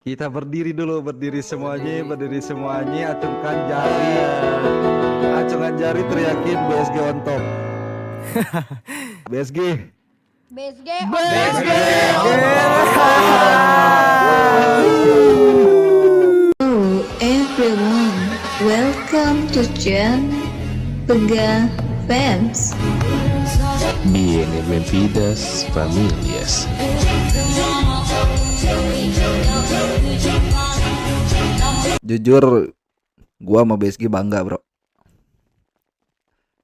Kita berdiri dulu, berdiri semuanya, acungkan jari teriakin BSG on top. BSG. BSG. BSG. Hello everyone, welcome to Jan Pega Fans. Bienvenidas familias. Jujur, gua sama BSG bangga, bro.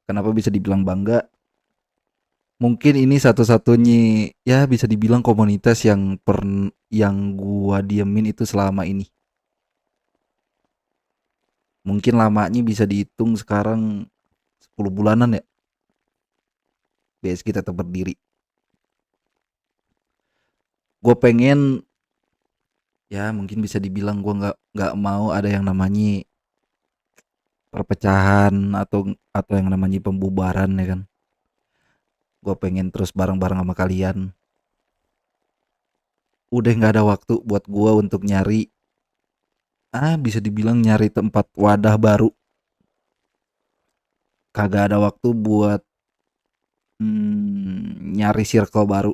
Kenapa bisa dibilang bangga? Mungkin ini satu-satunya ya bisa dibilang komunitas yang gua diemin itu selama ini. Mungkin lamanya bisa dihitung sekarang 10 bulanan ya. BSG tetap berdiri. Gue pengen ya mungkin bisa dibilang gue nggak mau ada yang namanya perpecahan atau yang namanya pembubaran ya kan. Gue pengen terus bareng-bareng sama kalian. Udah nggak ada waktu buat gue untuk nyari bisa dibilang nyari tempat wadah baru. Kagak ada waktu buat nyari circle baru.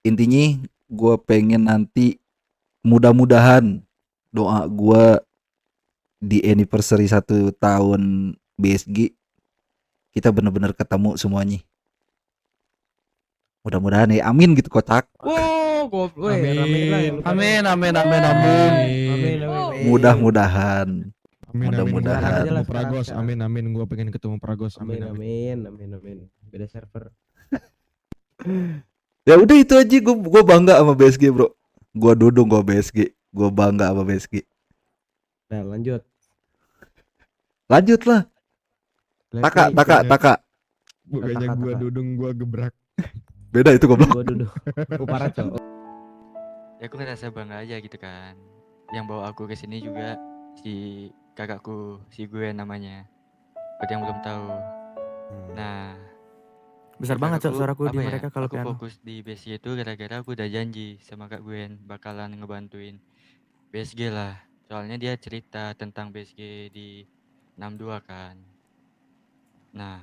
Intinya gue pengen nanti mudah-mudahan doa gue di anniversary 1 tahun BSG kita bener-bener ketemu semuanya. Mudah-mudahan ya, amin gitu kocak. Amin. Mudah-mudahan. Mudah-mudahan. Ketemu Pragos, amin. Gua pengen ketemu Pragos, amin. Beda server. Ya udah itu aja, gue bangga sama BSG, bro. Gue dudung gue BSG, gue bangga sama BSG. Nah, lanjut. Lanjut lah. Taka. Bukannya gua dudung, gua gebrak. Beda itu goblok. Gua duduk. Upara cowok. Ya aku ngerasa bangga aja gitu kan. Yang bawa aku ke sini juga si kakakku, si gue namanya. Buat yang belum tahu. Nah, besar banget kakakku, suaraku di apa ya, mereka kalau aku piano. fokus di BSG itu gara-gara aku udah janji sama Kak Gwen bakalan ngebantuin BSG lah. Soalnya dia cerita tentang BSG di 62 kan. Nah,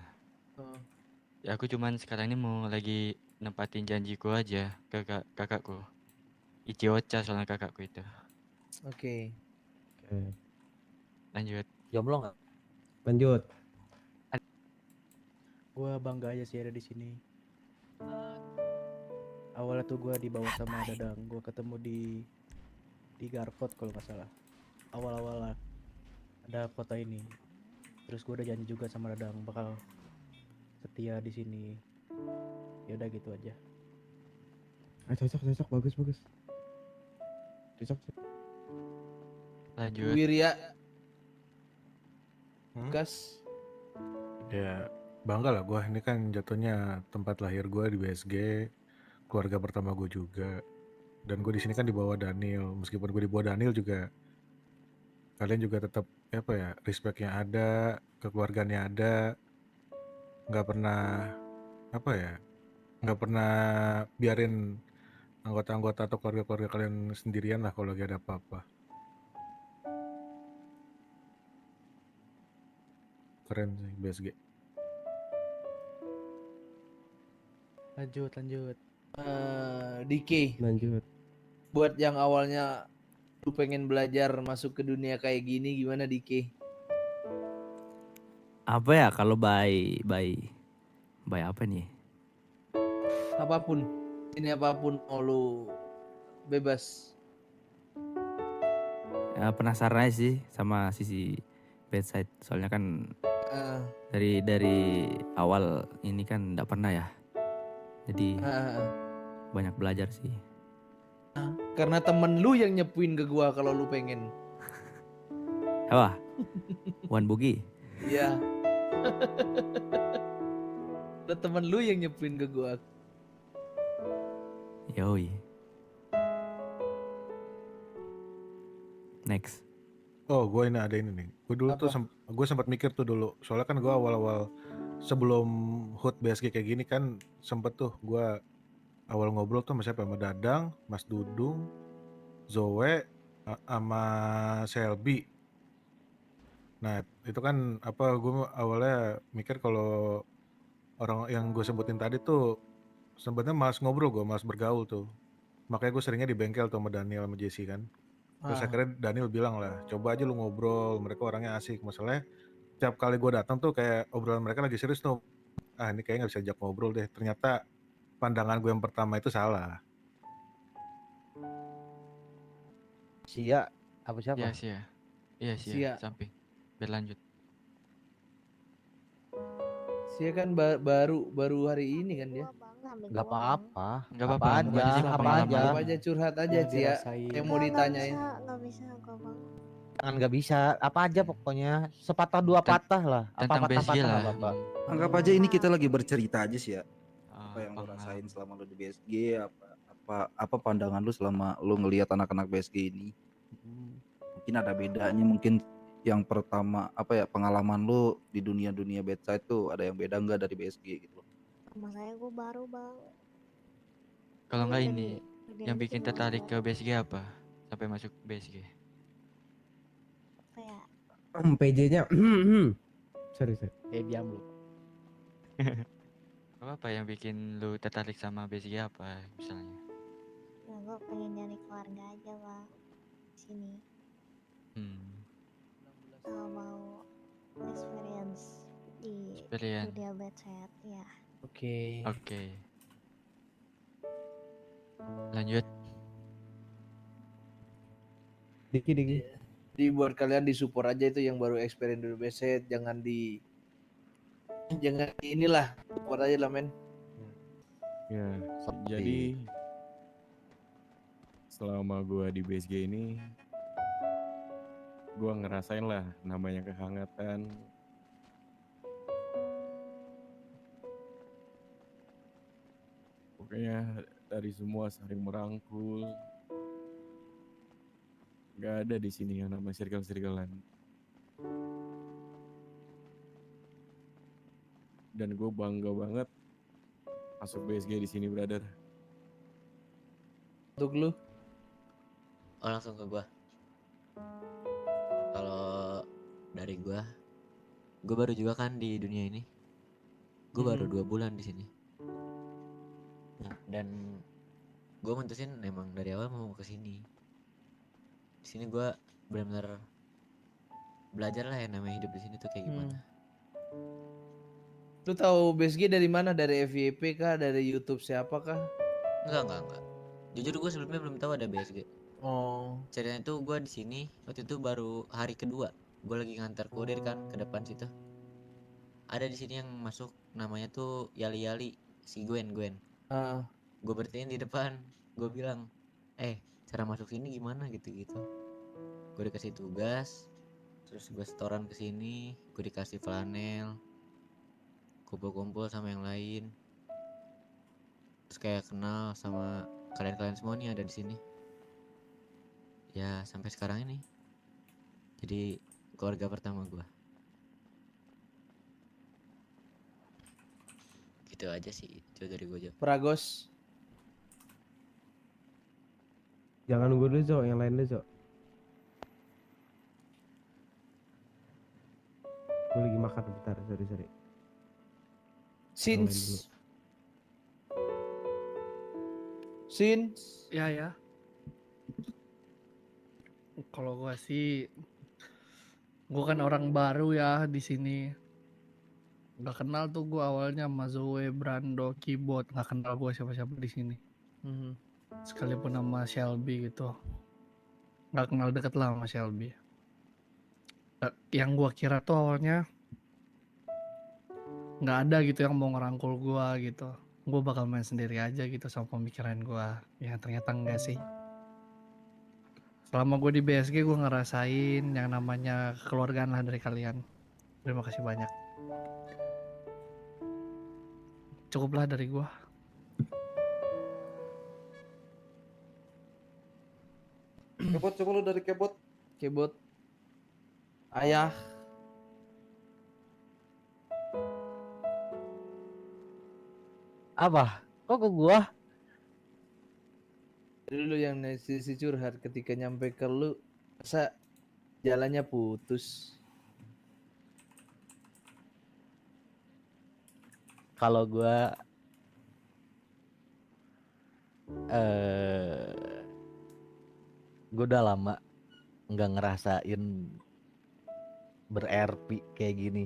ya aku cuman sekarang ini mau lagi nempatin janjiku aja ke kakakku. Ichiocha soalnya kakakku itu. Oke. Lanjut. Jomblo nggak? Lanjut. Gua bangga aja sih ada di sini. Awalnya tuh gua dibawa sama Dadang, gua ketemu di Garkot kalau nggak salah. Awal-awal ada kota ini. Terus gua udah janji juga sama Dadang bakal setia di sini. Ya udah gitu aja. Cocok, bagus. Cocok. Lanjut. Wirya. Gas. Ya bangga lah gue, ini kan jatuhnya tempat lahir gue di BSG, keluarga pertama gue juga, dan gue di sini kan di bawah Daniel. Meskipun gue di bawah Daniel juga, kalian juga tetap apa ya, respectnya ada, kekeluargaannya ada, nggak pernah biarin anggota-anggota atau keluarga-keluarga kalian sendirian lah kalau lagi ada apa-apa. Keren sih BSG. Lanjut. Diki. Lanjut. Buat yang awalnya lu pengen belajar masuk ke dunia kayak gini, gimana Diki? Apa ya kalau by apa nih? Apapun. Ini apapun mau lu bebas. Ya, penasaran aja sih sama sisi bedside. Soalnya kan dari awal ini kan nggak pernah ya. Jadi banyak belajar sih. Karena temen lu yang nyepuin ke gua kalau lu pengen. Apa? Wan Bugi. Iya. Ada temen lu yang nyepuin ke gua. Yoi. Next. Oh, gue ini ada ini nih. Gue dulu tuh gue sempat mikir tuh dulu. Soalnya kan gue awal-awal sebelum HUT BSG kayak gini kan sempet tuh gue awal ngobrol tuh sama siapa, sama Dadang, Mas Dudung, Zoe sama Shelby. Nah, itu kan apa gue awalnya mikir kalau orang yang gue sebutin tadi tuh sebenarnya malas ngobrol, gue malas bergaul tuh. Makanya gue seringnya di bengkel tuh sama Daniel sama Jesse kan. Terus akhirnya Daniel bilang lah, coba aja lu ngobrol, mereka orangnya asik. Masalahnya tiap kali gue datang tuh kayak obrolan mereka lagi serius tuh. Ah ini kayaknya nggak bisa ajak ngobrol deh. Ternyata pandangan gue yang pertama itu salah. Sia apa siapa? Iya sih ya. Iya sih Sia. ya, samping. Biar lanjut. Sia kan baru hari ini kan dia. Gak apa-apa. Nggak Apa apa-apa, aja, bukan ini apa pengalaman. aja. Apa aja curhat aja Yang Cia. dirasain. Yang mau ditanyain. Nggak bisa gua bang. Jangan gak bisa, apa aja pokoknya. Sepatah dua patah lah. Apa Tentang patah-patah BSG nggak lah. apa-apa. Anggap aja ini kita lagi bercerita aja sih ya. Ah, Apa yang lo pengalaman. rasain selama lo di BSG, apa pandangan lu selama lu ngelihat anak-anak BSG ini. Mungkin ada bedanya, mungkin yang pertama apa ya, pengalaman lu di dunia bedside tuh ada yang beda enggak dari BSG gitu loh. Sama saya gua baru bang. Kalau nggak Dari- ini, dari yang anak bikin kecil tertarik bang. ke BSG apa? Sampai masuk BSG. Kayak PJ-nya. Sorry. Diam lu. Apa yang bikin lu tertarik sama BSG apa misalnya? ya gua pengen nyari keluarga aja bang. Di sini. Mau experience di Experience. dunia bedside ya. Oke. Oke. Lanjut. Diki. Jadi buat kalian disupport aja itu yang baru experience dulu beset, jangan inilah, support aja lah men. Ya, Seperti- jadi selama gua di BSG ini gua ngerasain lah namanya kehangatan. Pokoknya dari semua saling merangkul. Gak ada di sini yang namanya circle-circlean. Dan gue bangga banget masuk BSG di sini, brother. Untuk lu, Oh langsung ke gua. Kalau dari gua baru juga kan di dunia ini. Gua baru 2 bulan di sini. Nah, dan gua mutusin emang dari awal mau ke sini. Di sini gua benar-benar belajar lah yang namanya hidup di sini tuh kayak gimana. lu tahu BSG dari mana? Dari FYP kah? Dari YouTube siapa kah? Enggak. Jujur gua sebelumnya belum tahu ada BSG. Oh, Ceritanya tuh gua di sini waktu itu baru hari kedua. Gua lagi ngantar kurir kan ke depan situ. Ada di sini yang masuk namanya tuh Yali si Gwen. ah, Gue bertiin di depan, gue bilang, cara masuk sini gimana gitu. Gue dikasih tugas, terus gue setoran ke sini, gue dikasih flanel, kumpul-kumpul sama yang lain, terus kayak kenal sama kalian semua nih ada di sini. Ya sampai sekarang ini, jadi keluarga pertama gue. Gitu aja sih, itu dari gue. Pragos. Jangan nunggu dulu Zo, yang lain dulu Zo. Gue lagi makan bentar, sorry. Sins. Sins. Ya. Kalau gua sih, gua kan orang baru ya di sini. Gak kenal tuh gua awalnya sama Zoe, Brando, Keyboard, nggak kenal gua siapa-siapa di sini. Sekalipun sama Shelby gitu, nggak kenal deket lah sama Shelby. Yang gua kira tuh awalnya nggak ada gitu yang mau ngerangkul gua gitu. Gua bakal main sendiri aja gitu sama pemikiran gua. Ya ternyata enggak sih. Selama gue di BSG gue ngerasain yang namanya kekeluargaan lah dari kalian. Terima kasih banyak. Cukuplah dari gue. Kebot, coba lu dari Kebot. Ayah. Apa? Kok ke gua? Lu yang sisi curhat ketika nyampe ke lu masa jalannya putus. Kalau gua eh gua udah lama nggak ngerasain ber-RP kayak gini.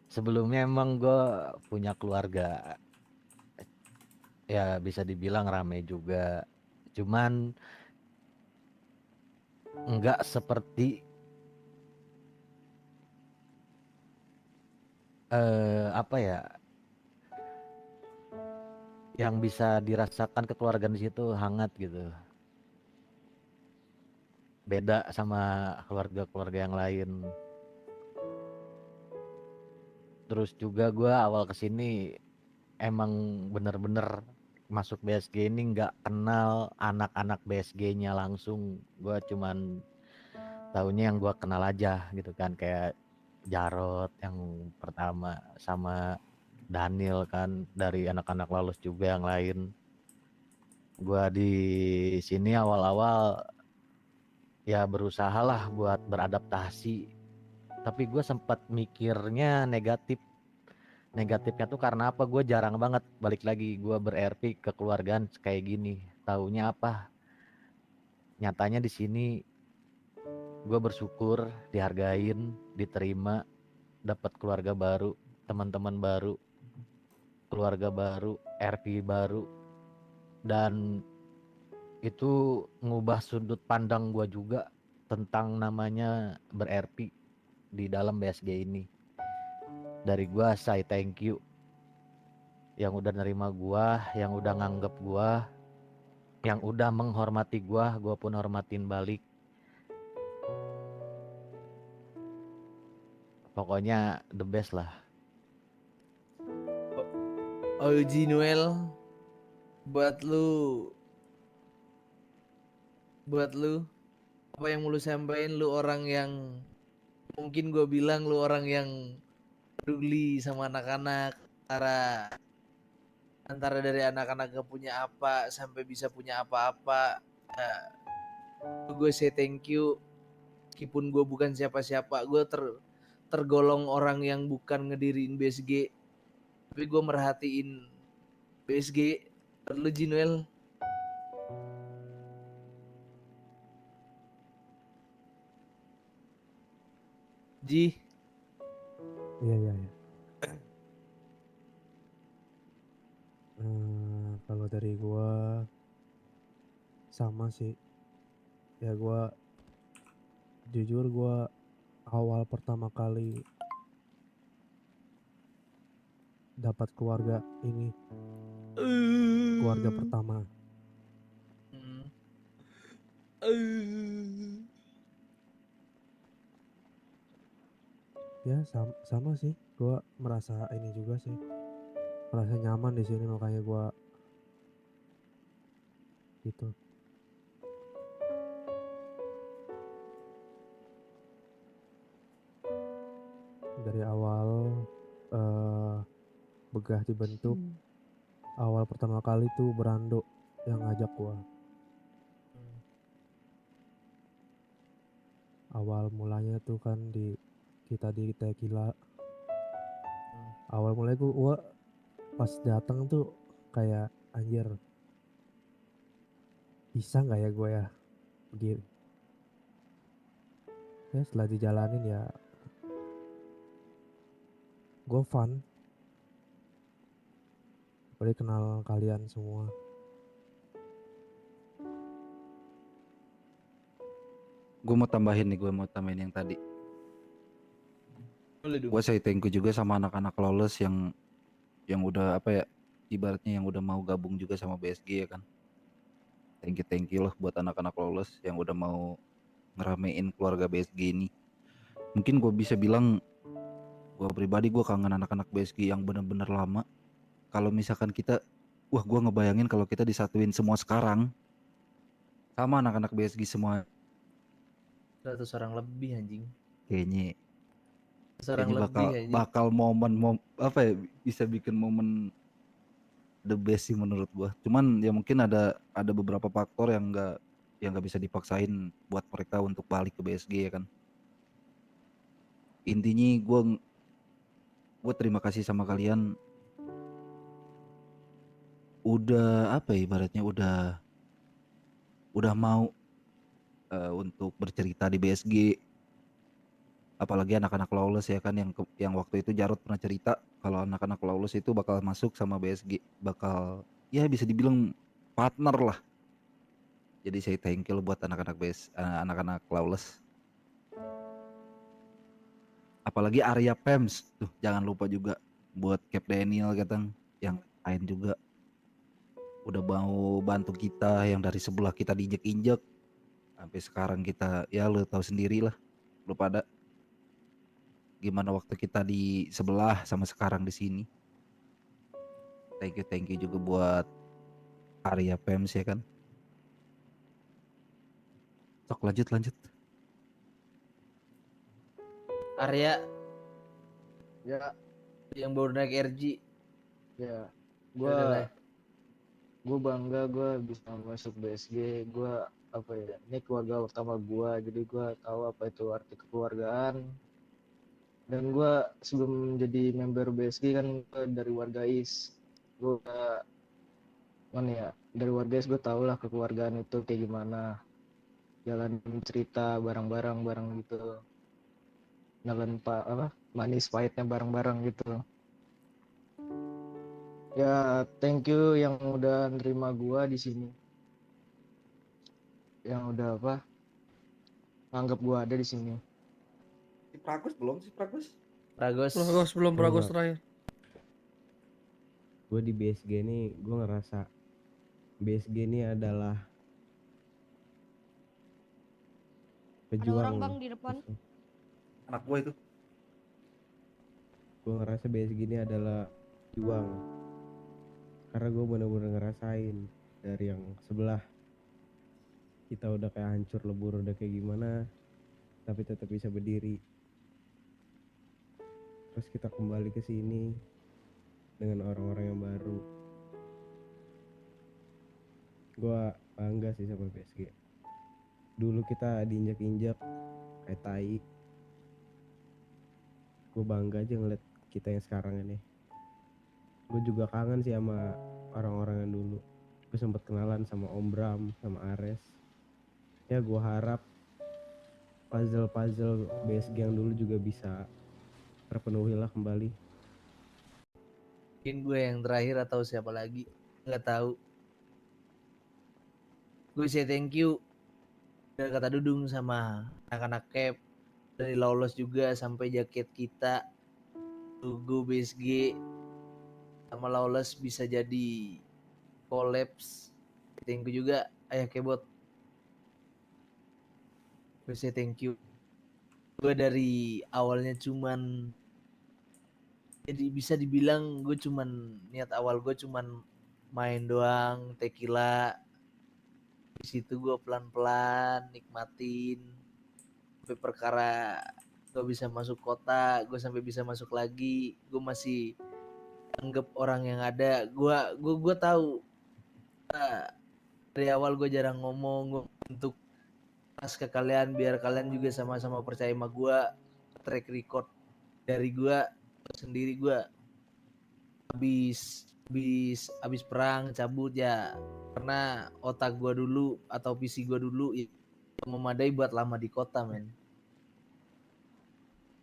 Sebelumnya emang gue punya keluarga, ya bisa dibilang rame juga. Cuman nggak seperti apa ya, yang bisa dirasakan kekeluargaan di situ hangat gitu. Beda sama keluarga-keluarga yang lain. Terus juga gue awal kesini emang bener-bener masuk BSG ini nggak kenal anak-anak BSG-nya langsung. Gue cuman taunya yang gue kenal aja gitu kan, kayak Jarot yang pertama sama Daniel kan dari anak-anak lolos juga yang lain. Gue di sini awal-awal ya berusaha lah buat beradaptasi, tapi gue sempat mikirnya negatif. Negatifnya tuh karena apa, gue jarang banget balik lagi gue ber-RP kekeluargaan kayak gini. Taunya apa, nyatanya di sini gue bersyukur dihargain, diterima, dapat keluarga baru, teman-teman baru, keluarga baru, RP baru, dan itu ngubah sudut pandang gue juga tentang namanya ber-RP di dalam BSG ini. Dari gue say thank you yang udah nerima gue, yang udah nganggep gue, yang udah menghormati gue pun hormatin balik. Pokoknya the best lah. Oji Noel, buat lu apa yang mau lu sampaikan? Lu orang yang mungkin gue bilang lu orang yang peduli sama anak-anak, antara dari anak-anak gak punya apa sampai bisa punya apa-apa. Gue say thank you. Meskipun gue bukan siapa-siapa, gue tergolong orang yang bukan ngedirin BSG, tapi gue merhatiin BSG. Lu Jinuel, Ji. Iya. Kalau dari gua sama sih. Ya gua jujur gua awal pertama kali dapat keluarga ini, keluarga pertama. Ya sama sih, gua merasa ini juga sih, merasa nyaman di sini, makanya gua gitu. Dari awal Begah dibentuk, awal pertama kali tuh Brando yang ngajak gua. Awal mulanya tuh kan kita di Tequila. Awal mulai gua pas datang tuh kayak anjir, bisa nggak ya gue ya begini. Ya setelah dijalanin ya gue fun, apalagi kenal kalian semua. Gue mau tambahin yang tadi. Gue say thank you juga sama anak-anak lolos yang udah apa ya, ibaratnya yang udah mau gabung juga sama BSG ya kan. Thank you loh buat anak-anak lolos yang udah mau ngeramein keluarga BSG ini. Mungkin gue bisa bilang, gue pribadi gue kangen anak-anak BSG yang bener-bener lama. Kalau misalkan kita, gue ngebayangin kalau kita disatuin semua sekarang sama anak-anak BSG semua. 100 orang lebih anjing. Kayaknya Seorang lebih aja. bakal momen apa ya, bisa bikin momen the best sih menurut gua. Cuman ya mungkin ada beberapa faktor yang nggak bisa dipaksain buat mereka untuk balik ke BSG ya kan. Intinya gua terima kasih sama kalian udah apa ya ibaratnya udah mau untuk bercerita di BSG. Apalagi anak-anak Lawless ya kan yang waktu itu Jarod pernah cerita kalau anak-anak Lawless itu bakal masuk sama BSG, bakal ya bisa dibilang partner lah. Jadi saya thank you buat anak-anak Lawless. Apalagi Arya Pems tuh jangan lupa juga buat Cap Daniel katang yang lain juga udah mau bantu kita yang dari sebelah kita diinjek-injek sampai sekarang kita ya lu tahu sendiri lah lu pada gimana waktu kita di sebelah sama sekarang di sini. Thank you juga buat Arya Pems ya kan. Sok lanjut. Arya Ya, yang baru naik RG. ya. Udah lah. Gue bangga gue bisa masuk BSG. Gue apa ya? Ini keluarga pertama gue, jadi gue tahu apa itu arti kekeluargaan. Dan gue sebelum jadi member BSG kan gue dari warga IS. Gue mana ya? Dari warga IS gue tau lah kekeluargaan itu kayak gimana. Jalan cerita bareng-bareng gitu. Nelen manis pahitnya bareng-bareng gitu. Ya thank you yang udah nerima gua di sini. Yang udah anggap gua ada di sini. Si Pragus belum sih Pragus? Pragos belum, Pragos terakhir. Gue di BSG ini gue ngerasa BSG ini adalah pejuang. Ada orang bang di depan. Anak gue itu. Gue ngerasa BSG ini adalah juang karena gue bener-bener ngerasain dari yang sebelah kita udah kayak hancur lebur udah kayak gimana tapi tetap bisa berdiri, terus kita kembali ke sini dengan orang-orang yang baru. Gue bangga sih sama BSG. Dulu kita diinjak-injak kayak tai. Gue bangga aja ngeliat kita yang sekarang ini. Gue juga kangen sih sama orang-orang yang dulu. Gue sempat kenalan sama Om Bram, sama Ares. Ya gue harap puzzle BSG yang dulu juga bisa terpenuhi lah kembali. Mungkin gue yang terakhir atau siapa lagi nggak tahu. Gue say thank you dari kata Dudung sama anak-anak Cap, dari Lawless juga sampai jaket kita logo BSG sama Lawless bisa jadi collapse. Thank you juga Ayah Kebot. Gue say thank you. Gue dari awalnya cuman jadi bisa dibilang gue cuman niat awal gue cuman main doang tequila. Di situ gue pelan-pelan nikmatin sampai perkara gue bisa masuk kota, gue sampai bisa masuk lagi, gue masih anggap orang yang ada. Gue tahu dari awal gue jarang ngomong, gue untuk pas ke kalian biar kalian juga sama-sama percaya sama gue. Track record dari gue sendiri, gue habis perang cabut ya karena otak gue dulu atau PC gue dulu ya, memadai buat lama di kota men.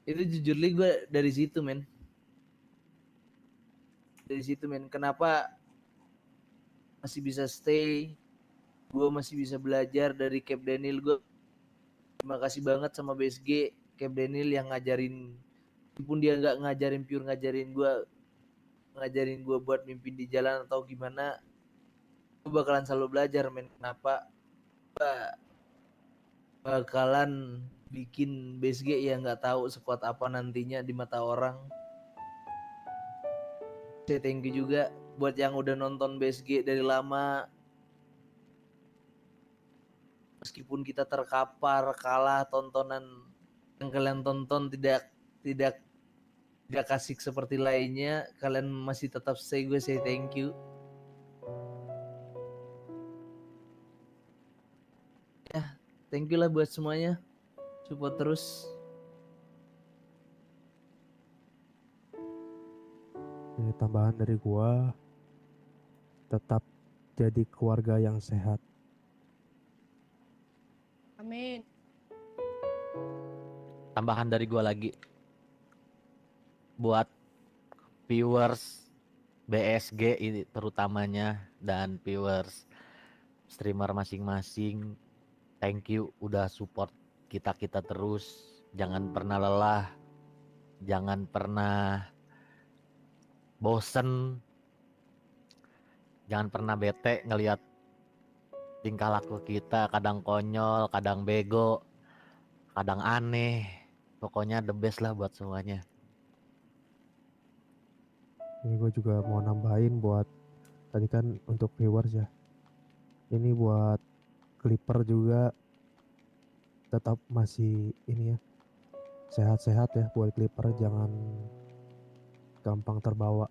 Itu jujur li gue dari situ men. Kenapa masih bisa stay, gue masih bisa belajar dari Cap Daniel. Gue terima kasih banget sama BSG Cap Daniel yang ngajarin, meskipun dia nggak ngajarin pure ngajarin gue buat mimpin di jalan atau gimana, gue bakalan selalu belajar men. Kenapa bakalan bikin BSG ya nggak tahu sekuat apa nantinya di mata orang. Saya thank you juga buat yang udah nonton BSG dari lama. Meskipun kita terkapar kalah, tontonan yang kalian tonton tidak kasih seperti lainnya, kalian masih tetap stay. Gue say thank you. thank you lah buat semuanya, support terus. Ini tambahan dari gua, tetap jadi keluarga yang sehat. Amin. Tambahan dari gua lagi buat viewers BSG ini terutamanya dan viewers streamer masing-masing, thank you udah support kita terus. Jangan pernah lelah, jangan pernah bosen, jangan pernah bete ngelihat tingkah laku kita, kadang konyol, kadang bego, kadang aneh. Pokoknya the best lah buat semuanya. Ini gue juga mau nambahin buat tadi kan untuk viewers ya. Ini buat Clipper juga tetap masih ini ya, sehat-sehat ya buat Clipper, jangan gampang terbawa